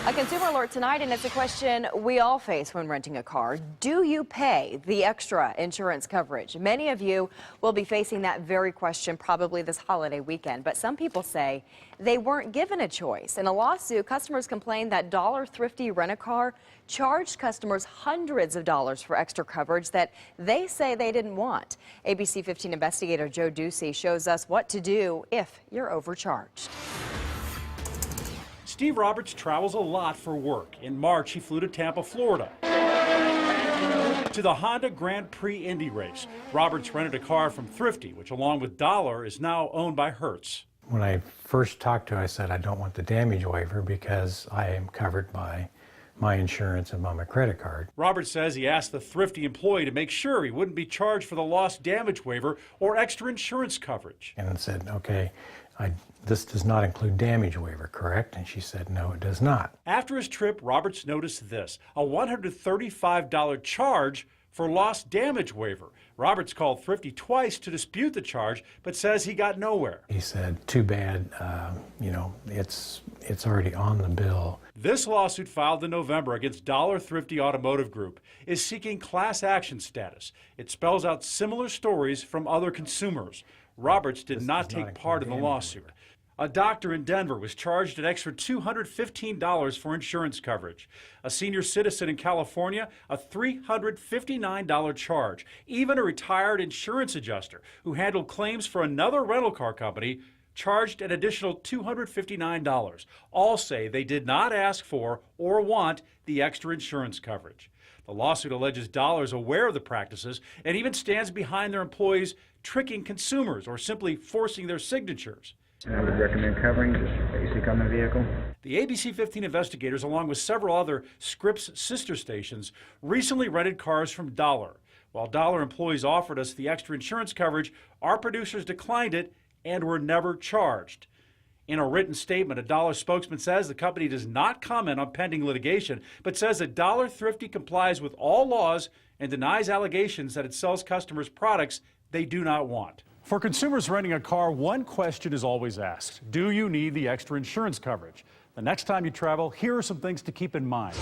A consumer alert tonight, and it's a question we all face when renting a car. Do you pay the extra insurance coverage? Many of you will be facing that very question probably this holiday weekend, but some people say they weren't given a choice. In a lawsuit, customers complained that Dollar Thrifty Rent-A-Car charged customers hundreds of dollars for extra coverage that they say they didn't want. ABC 15 investigator Joe Ducey shows us what to do if you're overcharged. Steve Roberts travels a lot for work. In March, he flew to Tampa, Florida, to the Honda Grand Prix Indy race. Roberts rented a car from Thrifty, which along with Dollar is now owned by Hertz. When I first talked to her, I said I don't want the damage waiver because I am covered by my insurance and by my credit card. Roberts says he asked the Thrifty employee to make sure he wouldn't be charged for the lost damage waiver or extra insurance coverage. And said, okay, this does not include damage waiver, correct? And she said, no, it does not. After his trip, Roberts noticed this, a $135 charge for lost damage waiver. Roberts called Thrifty twice to dispute the charge, but says he got nowhere. He said, too bad, it's already on the bill. This lawsuit filed in November against Dollar Thrifty Automotive Group is seeking class action status. It spells out similar stories from other consumers. Roberts did not take part in the lawsuit. A doctor in Denver was charged an extra $215 for insurance coverage. A senior citizen in California, a $359 charge. Even a retired insurance adjuster who handled claims for another rental car company charged an additional $259. All say they did not ask for or want the extra insurance coverage. The lawsuit alleges Dollar is aware of the practices and even stands behind their employees tricking consumers or simply forcing their signatures. I would recommend covering just basic on the vehicle. The ABC 15 investigators, along with several other Scripps sister stations, recently rented cars from Dollar. While Dollar employees offered us the extra insurance coverage, our producers declined it and were never charged. In a written statement, a Dollar spokesman says the company does not comment on pending litigation, but says that Dollar Thrifty complies with all laws and denies allegations that it sells customers products they do not want. For consumers renting a car, one question is always asked. Do you need the extra insurance coverage? The next time you travel, here are some things to keep in mind.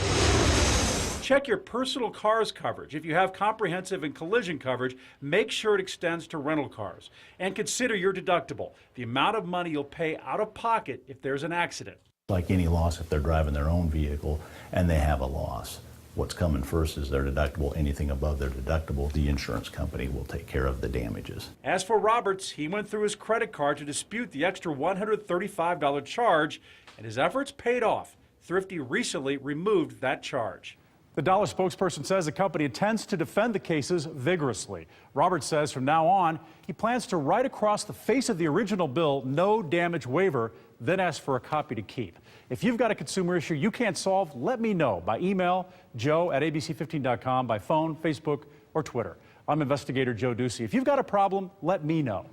Check your personal car's coverage. If you have comprehensive and collision coverage, make sure it extends to rental cars. And consider your deductible, the amount of money you'll pay out of pocket if there's an accident. Like any loss, if they're driving their own vehicle and they have a loss, what's coming first is their deductible. Anything above their deductible, the insurance company will take care of the damages. As for Roberts, he went through his credit card to dispute the extra $135 charge, and his efforts paid off. Thrifty recently removed that charge. The Dollar spokesperson says the company intends to defend the cases vigorously. Roberts says from now on, he plans to write across the face of the original bill, no damage waiver, then ask for a copy to keep. If you've got a consumer issue you can't solve, let me know by email, joe@abc15.com, by phone, Facebook, or Twitter. I'm investigator Joe Ducey. If you've got a problem, let me know.